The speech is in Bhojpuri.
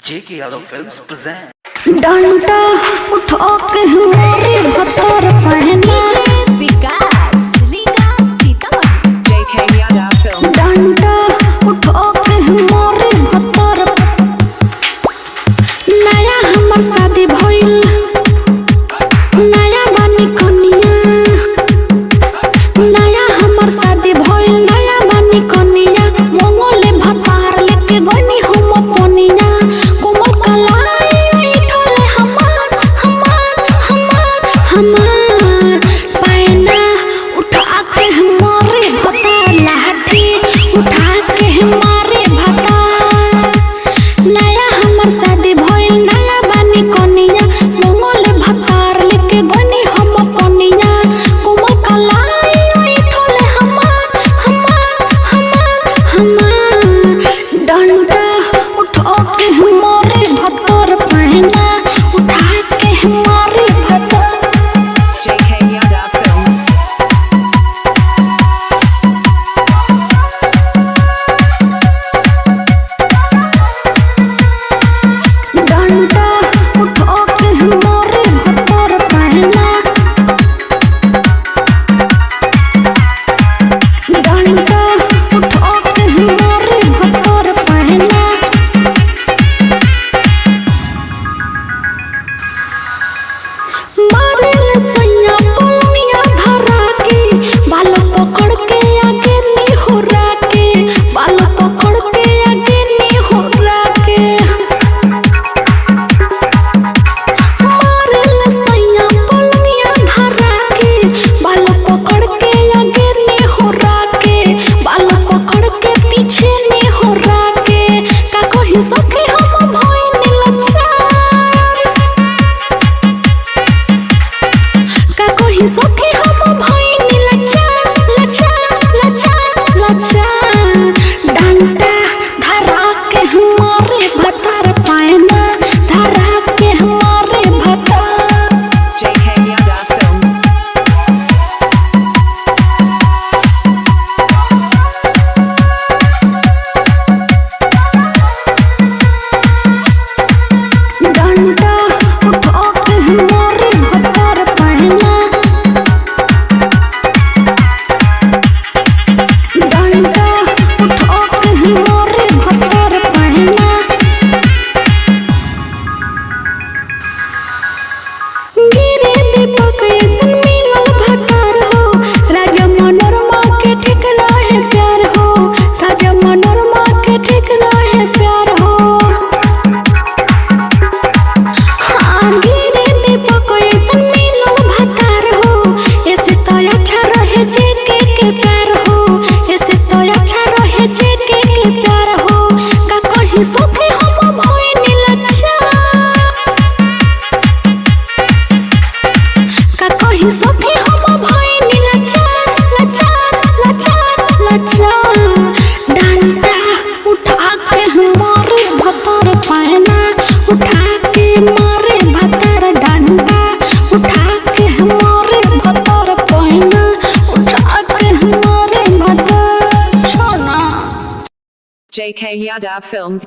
JK Yadav Films present डंडा उठा के हमारे भतर पहना विकास लीगा सीतामढ़ी JK Yadav Films डंडा उठा के हमारे भतर नया हमर शादी भइल नया बानी कनिया नया हमर शादी भइल नया बानी कनिया मोंगले भतार लेके गनी हम पनिया कोमल कलाई ठोले हमार पैना उठा के हमारे भतार लाठी उठा के हमारे भतार नया हमर शादी भइल नया बानी कनिया मोंगले भतार लेके गनी हम पनिया कोमल कलाई ठोले हमार डंडा उठा के हमारे भतर पहना उठा के हमारे भतर JK Yadav Films डंडा उठा के हमारे भतर पहना डंडा उठा के हमारे भतर पहना मारेल सैया पलनिया धरा के बाल पकड़ के आगे नी होरा के बाल पकड़ के आगे नी होरा के मारेल सैया पलनिया धरा के बाल पकड़ के आगे नी होरा के बाल पकड़ के पीछे नी होरा के का कहि सखी हम भइल लच्छा का कहि सखी हम भइनी लच्छा डंडा धरा के हमारे भतर पैना धरा के हमारे भतर JK Yadav Films डंडा उठा के हमारे भतर पहना डंडा उठा के हमारे भतर पहना गिरे दीपक ऐसन मिलल भतर हो राजा मनोरमा के ठीक रहे प्यार हो राजा मनोरमा के ठीक रहे प्यार हो गिरे दीपक ऐसन मिलल भतार हो ऐसे तो अच्छा रहे जेके के प्यार हो ऐसे तो अच्छा रहे जेके के प्यार हो का कहि सखी हम भइनी लच्छा का कहि सखी हम भइनी लच्छा डंडा उठा के हमारे भतर पहना उठा के मारे भतर डंडा उठा के हमारे भतर पहना उठा के हमारे भतर छोना JK Yadav Films